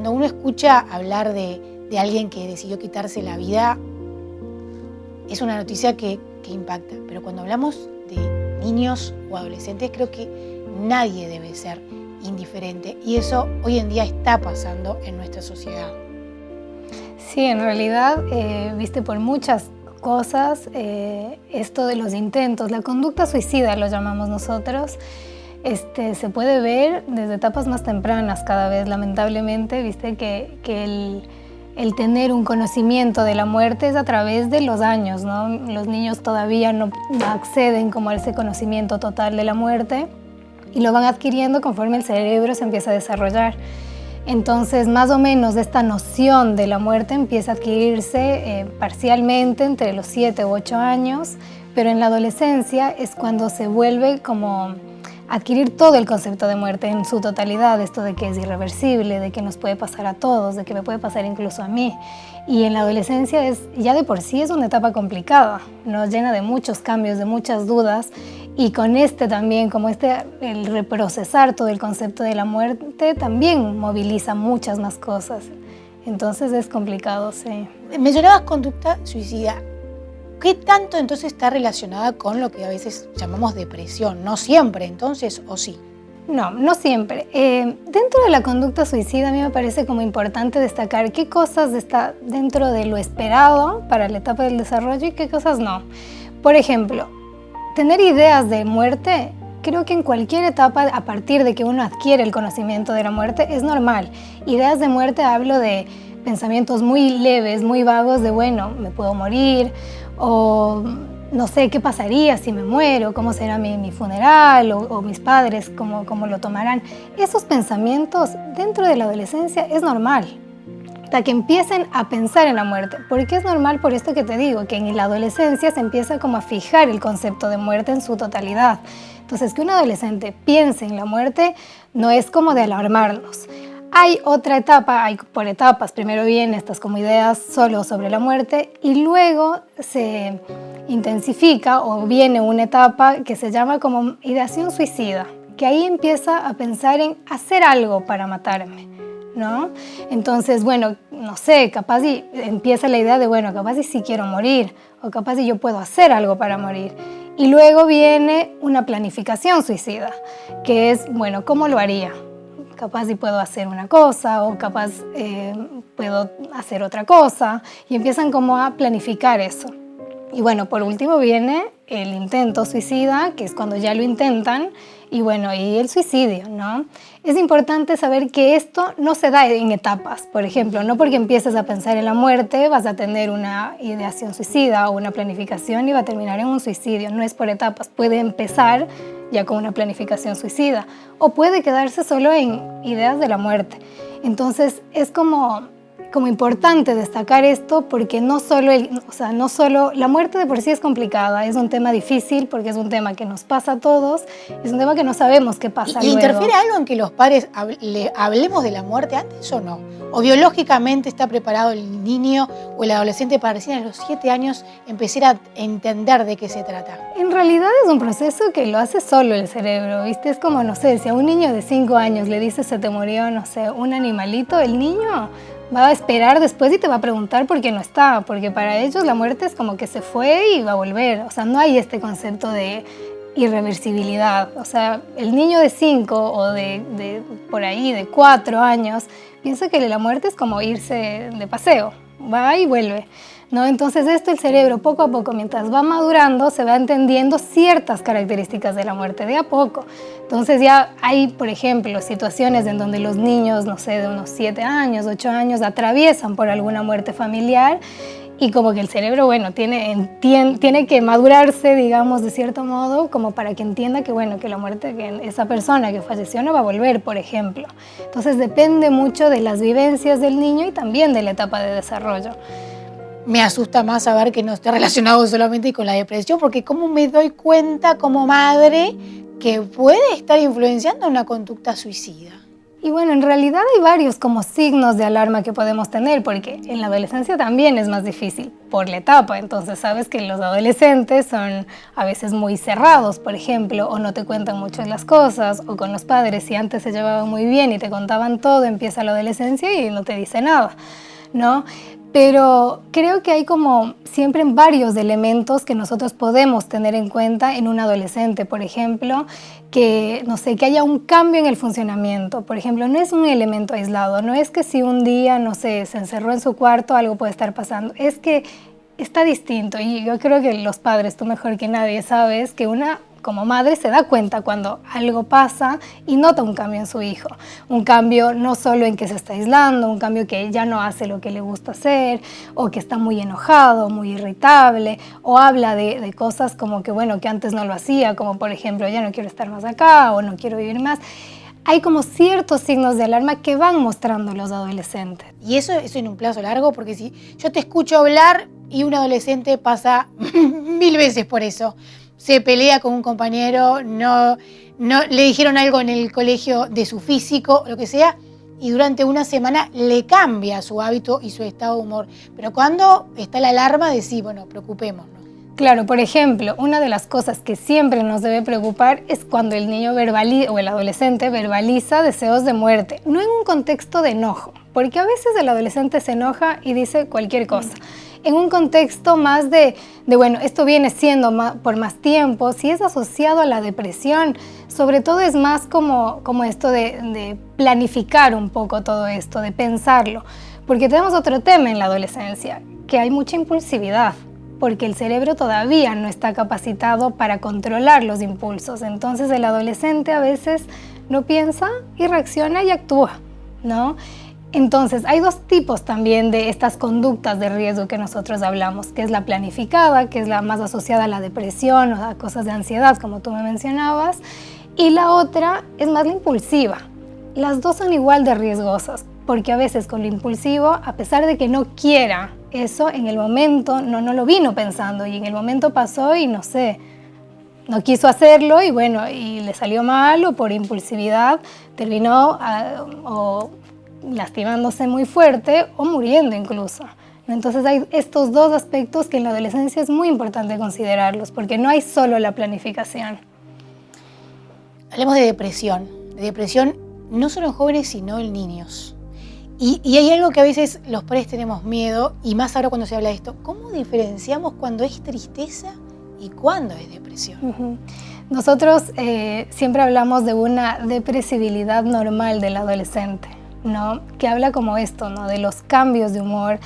cuando uno escucha hablar de alguien que decidió quitarse la vida, es una noticia que impacta. Pero cuando hablamos de niños o adolescentes, creo que nadie debe ser indiferente. Y eso hoy en día está pasando en nuestra sociedad. Sí, en realidad, viste, por muchas cosas, esto de los intentos, la conducta suicida lo llamamos nosotros, se puede ver desde etapas más tempranas cada vez, lamentablemente, viste que el tener un conocimiento de la muerte es a través de los años, ¿no? Los niños todavía no acceden como a ese conocimiento total de la muerte y lo van adquiriendo conforme el cerebro se empieza a desarrollar. Entonces, más o menos esta noción de la muerte empieza a adquirirse parcialmente entre los 7 u 8 años, pero en la adolescencia es cuando se vuelve como adquirir todo el concepto de muerte en su totalidad, esto de que es irreversible, de que nos puede pasar a todos, de que me puede pasar incluso a mí. Y en la adolescencia ya de por sí es una etapa complicada, nos llena de muchos cambios, de muchas dudas, y con también, como el reprocesar todo el concepto de la muerte, también moviliza muchas más cosas. Entonces es complicado, sí. Mencionabas conducta suicida. ¿Qué tanto entonces está relacionada con lo que a veces llamamos depresión? No siempre, entonces, ¿o sí? No, no siempre. Dentro de la conducta suicida a mí me parece como importante destacar qué cosas está dentro de lo esperado para la etapa del desarrollo y qué cosas no. Por ejemplo, tener ideas de muerte, creo que en cualquier etapa, a partir de que uno adquiere el conocimiento de la muerte, es normal. Ideas de muerte, hablo de pensamientos muy leves, muy vagos de, bueno, me puedo morir, o no sé qué pasaría si me muero, cómo será mi funeral, o mis padres, cómo lo tomarán. Esos pensamientos dentro de la adolescencia es normal, hasta que empiecen a pensar en la muerte. ¿Por qué es normal? Por esto que te digo, que en la adolescencia se empieza como a fijar el concepto de muerte en su totalidad. Entonces, que un adolescente piense en la muerte no es como de alarmarnos. Hay otra etapa, hay por etapas, primero vienen estas como ideas solo sobre la muerte y luego se intensifica o viene una etapa que se llama como ideación suicida, que ahí empieza a pensar en hacer algo para matarme, ¿no? Entonces, bueno, no sé, capaz y empieza la idea de, bueno, capaz y sí quiero morir o capaz y yo puedo hacer algo para morir. Y luego viene una planificación suicida, que es, bueno, ¿cómo lo haría? Capaz si puedo hacer una cosa o capaz puedo hacer otra cosa y empiezan como a planificar eso. Y bueno, por último viene el intento suicida, que es cuando ya lo intentan, y bueno, y el suicidio, ¿no? Es importante saber que esto no se da en etapas. Por ejemplo, no porque empieces a pensar en la muerte vas a tener una ideación suicida o una planificación y va a terminar en un suicidio. No es por etapas. Puede empezar ya con una planificación suicida o puede quedarse solo en ideas de la muerte. Entonces es como importante destacar esto porque no solo la muerte de por sí es complicada, es un tema difícil porque es un tema que nos pasa a todos, es un tema que no sabemos qué pasa luego. ¿Interfiere algo en que los padres hablemos de la muerte antes o no? ¿O biológicamente está preparado el niño o el adolescente para recién a los 7 años empezar a entender de qué se trata? En realidad es un proceso que lo hace solo el cerebro, ¿viste? Es como, no sé, si a un niño de 5 años le dices se te murió, no sé, un animalito, el niño va a esperar después y te va a preguntar por qué no está, porque para ellos la muerte es como que se fue y va a volver. O sea, no hay este concepto de irreversibilidad. O sea, el niño de 5 o de por ahí, de 4 años, piensa que la muerte es como irse de paseo, va y vuelve, ¿no? Entonces el cerebro poco a poco, mientras va madurando, se va entendiendo ciertas características de la muerte de a poco. Entonces ya hay, por ejemplo, situaciones en donde los niños, no sé, de unos 7 años, 8 años, atraviesan por alguna muerte familiar y como que el cerebro, bueno, tiene que madurarse, digamos, de cierto modo, como para que entienda que, bueno, que la muerte, que esa persona que falleció no va a volver, por ejemplo. Entonces depende mucho de las vivencias del niño y también de la etapa de desarrollo. Me asusta más saber que no esté relacionado solamente con la depresión, porque ¿cómo me doy cuenta como madre que puede estar influenciando una conducta suicida? Y bueno, en realidad hay varios como signos de alarma que podemos tener, porque en la adolescencia también es más difícil por la etapa. Entonces sabes que los adolescentes son a veces muy cerrados, por ejemplo, o no te cuentan mucho las cosas, o con los padres, si antes se llevaban muy bien y te contaban todo, empieza la adolescencia y no te dice nada, ¿no? Pero creo que hay como siempre varios elementos que nosotros podemos tener en cuenta en un adolescente, por ejemplo, que, no sé, que haya un cambio en el funcionamiento. Por ejemplo, no es un elemento aislado, no es que si un día, no sé, se encerró en su cuarto, algo puede estar pasando, es que está distinto. Y yo creo que los padres, tú mejor que nadie, sabes que una como madre se da cuenta cuando algo pasa y nota un cambio en su hijo. Un cambio no solo en que se está aislando, un cambio que ya no hace lo que le gusta hacer, o que está muy enojado, muy irritable, o habla de cosas como que, bueno, que antes no lo hacía, como por ejemplo, ya no quiero estar más acá o no quiero vivir más. Hay como ciertos signos de alarma que van mostrando los adolescentes. Y eso en un plazo largo, porque si yo te escucho hablar y un adolescente pasa 1000 veces por eso, se pelea con un compañero, no le dijeron algo en el colegio de su físico, lo que sea, y durante una semana le cambia su hábito y su estado de humor. Pero cuando está la alarma de sí, bueno, preocupémonos. Claro, por ejemplo, una de las cosas que siempre nos debe preocupar es cuando el niño verbaliza o el adolescente verbaliza deseos de muerte, no en un contexto de enojo, porque a veces el adolescente se enoja y dice cualquier cosa. En un contexto más de bueno, esto viene siendo por más tiempo, si es asociado a la depresión, sobre todo es más como esto de planificar un poco todo esto, de pensarlo, porque tenemos otro tema en la adolescencia, que hay mucha impulsividad, porque el cerebro todavía no está capacitado para controlar los impulsos. Entonces el adolescente a veces no piensa y reacciona y actúa, ¿no? Entonces hay dos tipos también de estas conductas de riesgo que nosotros hablamos, que es la planificada, que es la más asociada a la depresión o a cosas de ansiedad, como tú me mencionabas, y la otra es más la impulsiva. Las dos son igual de riesgosas, porque a veces con lo impulsivo, a pesar de que no quiera eso, en el momento no lo vino pensando y en el momento pasó y no sé, no quiso hacerlo y bueno, y le salió mal o por impulsividad terminó o lastimándose muy fuerte o muriendo incluso. Entonces hay estos dos aspectos que en la adolescencia es muy importante considerarlos, porque no hay solo la planificación. Hablemos de depresión no solo en jóvenes, sino en niños. Y hay algo que a veces los padres tenemos miedo, y más ahora cuando se habla de esto. ¿Cómo diferenciamos cuando es tristeza y cuándo es depresión? Nosotros siempre hablamos de una depresibilidad normal del adolescente, ¿no? Que habla como esto, ¿no? De los cambios de humor,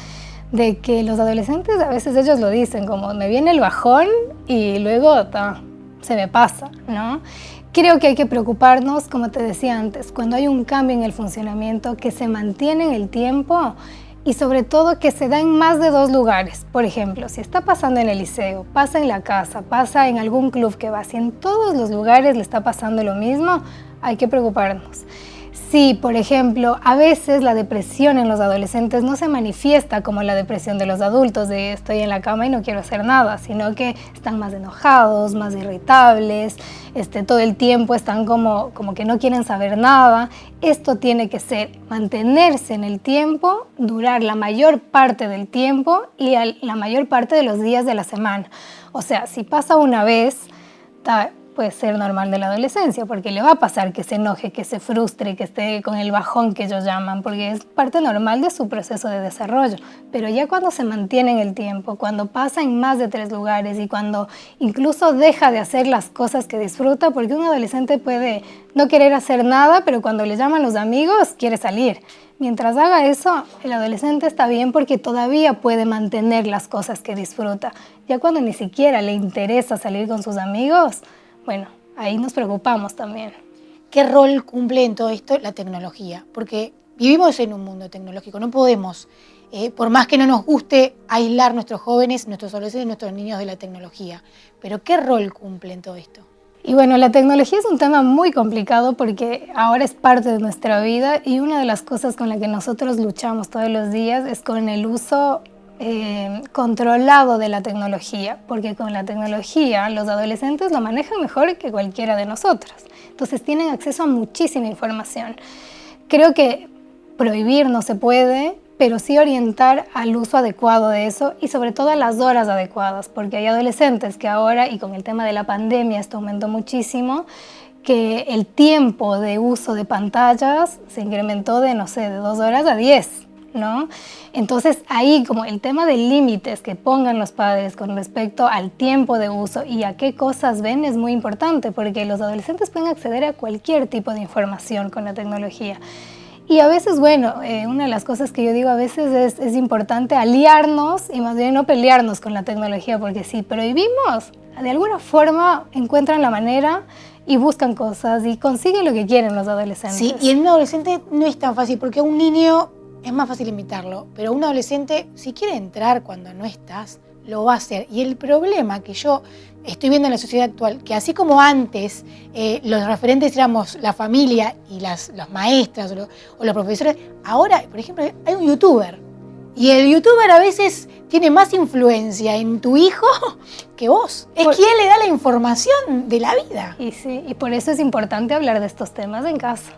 de que los adolescentes a veces ellos lo dicen como me viene el bajón y luego se me pasa, ¿no? Creo que hay que preocuparnos, como te decía antes, cuando hay un cambio en el funcionamiento que se mantiene en el tiempo y sobre todo que se da en más de 2 lugares. Por ejemplo, si está pasando en el liceo, pasa en la casa, pasa en algún club que va, si en todos los lugares le está pasando lo mismo, hay que preocuparnos. Si, por ejemplo, a veces la depresión en los adolescentes no se manifiesta como la depresión de los adultos, de estoy en la cama y no quiero hacer nada, sino que están más enojados, más irritables, todo el tiempo están como que no quieren saber nada. Esto tiene que ser mantenerse en el tiempo, durar la mayor parte del tiempo y la mayor parte de los días de la semana. O sea, si pasa una vez, puede ser normal de la adolescencia, porque le va a pasar que se enoje, que se frustre, que esté con el bajón que ellos llaman, porque es parte normal de su proceso de desarrollo. Pero ya cuando se mantiene en el tiempo, cuando pasa en más de 3 lugares y cuando incluso deja de hacer las cosas que disfruta, porque un adolescente puede no querer hacer nada, pero cuando le llaman los amigos, quiere salir. Mientras haga eso, el adolescente está bien porque todavía puede mantener las cosas que disfruta. Ya cuando ni siquiera le interesa salir con sus amigos, bueno, ahí nos preocupamos también. ¿Qué rol cumple en todo esto la tecnología? Porque vivimos en un mundo tecnológico, no podemos, por más que no nos guste, aislar nuestros jóvenes, nuestros adolescentes, nuestros niños de la tecnología. Pero ¿qué rol cumple en todo esto? Y bueno, la tecnología es un tema muy complicado porque ahora es parte de nuestra vida y una de las cosas con la que nosotros luchamos todos los días es con el uso controlado de la tecnología, porque con la tecnología los adolescentes lo manejan mejor que cualquiera de nosotros. Entonces tienen acceso a muchísima información. Creo que prohibir no se puede, pero sí orientar al uso adecuado de eso y sobre todo a las horas adecuadas, porque hay adolescentes que ahora, y con el tema de la pandemia esto aumentó muchísimo, que el tiempo de uso de pantallas se incrementó de, no sé, de 2 horas a 10, ¿no? Entonces ahí como el tema de límites que pongan los padres con respecto al tiempo de uso y a qué cosas ven es muy importante, porque los adolescentes pueden acceder a cualquier tipo de información con la tecnología. Y a veces, bueno, una de las cosas que yo digo a veces es importante aliarnos y más bien no pelearnos con la tecnología, porque si prohibimos, de alguna forma encuentran la manera y buscan cosas y consiguen lo que quieren los adolescentes. Sí, y en un adolescente no es tan fácil, porque a un niño es más fácil imitarlo, pero un adolescente, si quiere entrar cuando no estás, lo va a hacer. Y el problema que yo estoy viendo en la sociedad actual, que así como antes los referentes éramos la familia y las maestras o los profesores, ahora, por ejemplo, hay un youtuber. Y el youtuber a veces tiene más influencia en tu hijo que vos. Es quien le da la información de la vida. Y sí, y por eso es importante hablar de estos temas en casa,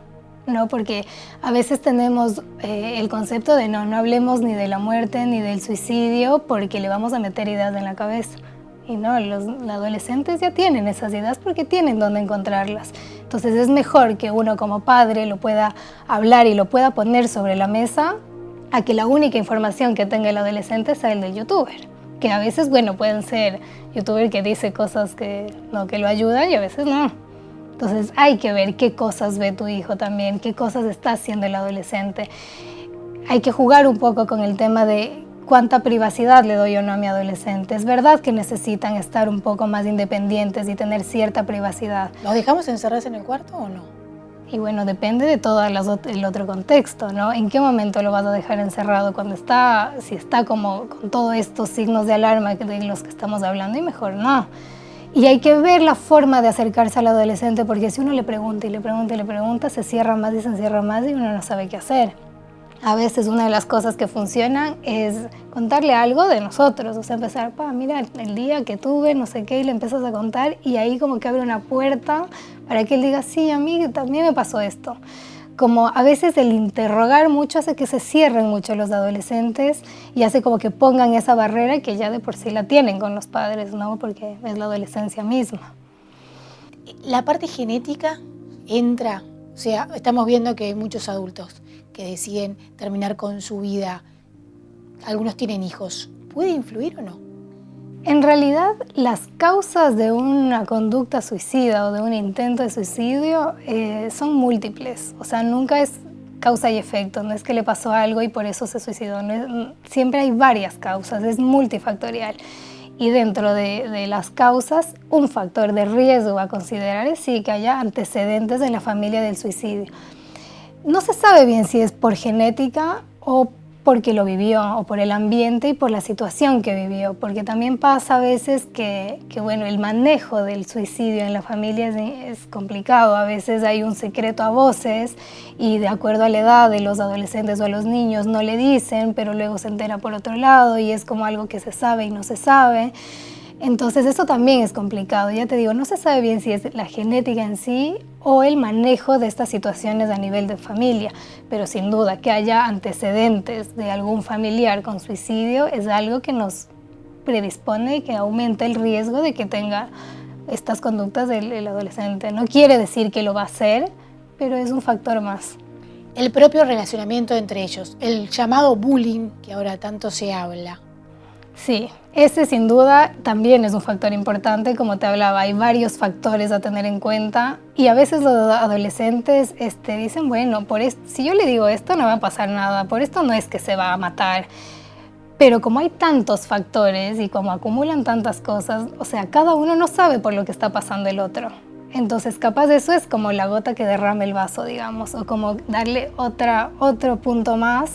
¿no? Porque a veces tenemos el concepto de no hablemos ni de la muerte ni del suicidio porque le vamos a meter ideas en la cabeza. Y no, los adolescentes ya tienen esas ideas porque tienen dónde encontrarlas. Entonces es mejor que uno como padre lo pueda hablar y lo pueda poner sobre la mesa a que la única información que tenga el adolescente sea el del youtuber. Que a veces, bueno, pueden ser youtuber que dice cosas que lo ayudan y a veces no. Entonces hay que ver qué cosas ve tu hijo también, qué cosas está haciendo el adolescente. Hay que jugar un poco con el tema de cuánta privacidad le doy o no a mi adolescente. Es verdad que necesitan estar un poco más independientes y tener cierta privacidad. ¿Los dejamos encerrarse en el cuarto o no? Y bueno, depende de todo el otro contexto, ¿no? ¿En qué momento lo vas a dejar encerrado? Si está como con todos estos signos de alarma de los que estamos hablando, y mejor no. Y hay que ver la forma de acercarse al adolescente, porque si uno le pregunta y le pregunta y le pregunta, se cierra más y se encierra más y uno no sabe qué hacer. A veces una de las cosas que funcionan es contarle algo de nosotros, o sea, empezar, mira, el día que tuve, no sé qué, y le empiezas a contar y ahí como que abre una puerta para que él diga, sí, a mí también me pasó esto. Como a veces el interrogar mucho hace que se cierren mucho los adolescentes y hace como que pongan esa barrera que ya de por sí la tienen con los padres, ¿no? Porque es la adolescencia misma. La parte genética entra, o sea, estamos viendo que hay muchos adultos que deciden terminar con su vida, algunos tienen hijos, ¿puede influir o no? En realidad, las causas de una conducta suicida o de un intento de suicidio son múltiples, o sea, nunca es causa y efecto, no es que le pasó algo y por eso se suicidó, siempre hay varias causas, es multifactorial. Y dentro de las causas, un factor de riesgo a considerar es sí que haya antecedentes en la familia del suicidio. No se sabe bien si es por genética o porque lo vivió, o por el ambiente y por la situación que vivió, porque también pasa a veces que bueno, el manejo del suicidio en la familia es complicado. A veces hay un secreto a voces y de acuerdo a la edad de los adolescentes o a los niños no le dicen, pero luego se entera por otro lado y es como algo que se sabe y no se sabe. Entonces eso también es complicado, ya te digo, no se sabe bien si es la genética en sí o el manejo de estas situaciones a nivel de familia, pero sin duda que haya antecedentes de algún familiar con suicidio es algo que nos predispone y que aumenta el riesgo de que tenga estas conductas del adolescente. No quiere decir que lo va a hacer, pero es un factor más. El propio relacionamiento entre ellos, el llamado bullying que ahora tanto se habla. Sí, ese sin duda también es un factor importante, como te hablaba, hay varios factores a tener en cuenta y a veces los adolescentes dicen, bueno, si yo le digo esto no va a pasar nada, por esto no es que se va a matar, pero como hay tantos factores y como acumulan tantas cosas, o sea, cada uno no sabe por lo que está pasando el otro. Entonces, capaz eso es como la gota que derrama el vaso, digamos, o como darle otro punto más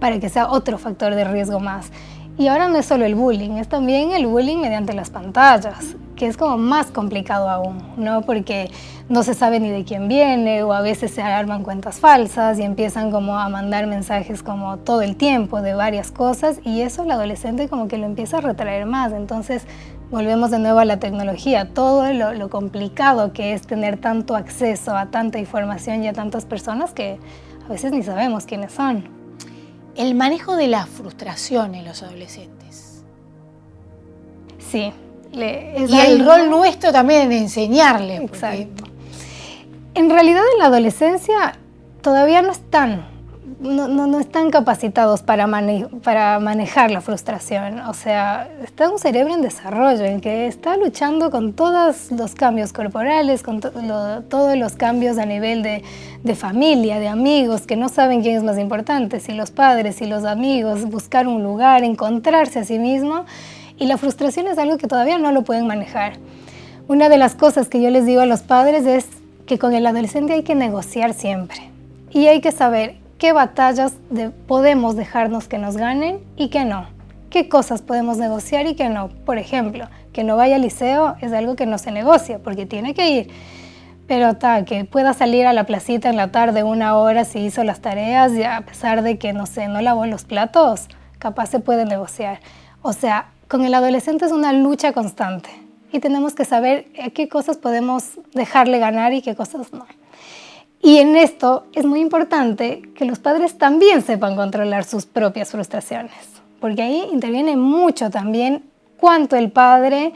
para que sea otro factor de riesgo más. Y ahora no es solo el bullying, es también el bullying mediante las pantallas, que es como más complicado aún, ¿no? Porque no se sabe ni de quién viene o a veces se arman cuentas falsas y empiezan como a mandar mensajes como todo el tiempo de varias cosas y eso el adolescente como que lo empieza a retraer más. Entonces volvemos de nuevo a la tecnología, todo lo complicado que es tener tanto acceso a tanta información y a tantas personas que a veces ni sabemos quiénes son. El manejo de la frustración en los adolescentes. Sí. Y el rol nuestro también de enseñarles. Exacto. En realidad en la adolescencia todavía no están capacitados para manejar la frustración. O sea, está un cerebro en desarrollo, en que está luchando con todos los cambios corporales, con todos los cambios a nivel de familia, de amigos, que no saben quién es más importante, si los padres, si los amigos, buscar un lugar, encontrarse a sí mismo. Y la frustración es algo que todavía no lo pueden manejar. Una de las cosas que yo les digo a los padres es que con el adolescente hay que negociar siempre. Y hay que saber qué batallas podemos dejarnos que nos ganen y qué no. Qué cosas podemos negociar y qué no. Por ejemplo, que no vaya al liceo es algo que no se negocia porque tiene que ir. Pero que pueda salir a la placita en la tarde 1 hora si hizo las tareas y a pesar de que, no lavó los platos, capaz se puede negociar. O sea, con el adolescente es una lucha constante y tenemos que saber qué cosas podemos dejarle ganar y qué cosas no. Y en esto es muy importante que los padres también sepan controlar sus propias frustraciones, porque ahí interviene mucho también cuánto el padre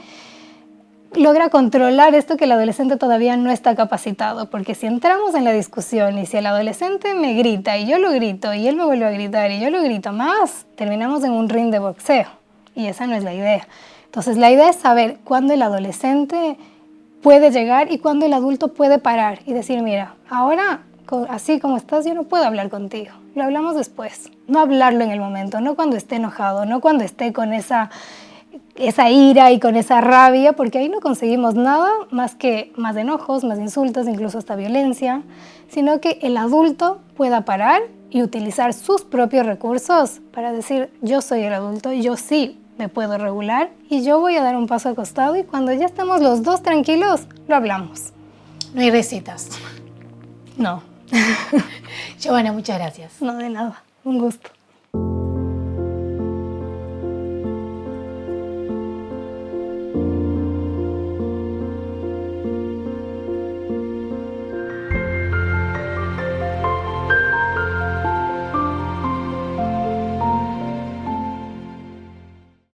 logra controlar esto que el adolescente todavía no está capacitado, porque si entramos en la discusión y si el adolescente me grita y yo lo grito y él me vuelve a gritar y yo lo grito más, terminamos en un ring de boxeo y esa no es la idea. Entonces la idea es saber cuándo el adolescente puede llegar y cuándo el adulto puede parar y decir, mira, ahora así como estás yo no puedo hablar contigo, lo hablamos después. No hablarlo en el momento, no cuando esté enojado, no cuando esté con esa ira y con esa rabia, porque ahí no conseguimos nada más que más enojos, más insultos, incluso hasta violencia, sino que el adulto pueda parar y utilizar sus propios recursos para decir, yo soy el adulto, yo sí me puedo regular y yo voy a dar un paso al costado y cuando ya estamos los dos tranquilos, lo hablamos. No hay recetas. No. Giovanna, muchas gracias. No, de nada. Un gusto.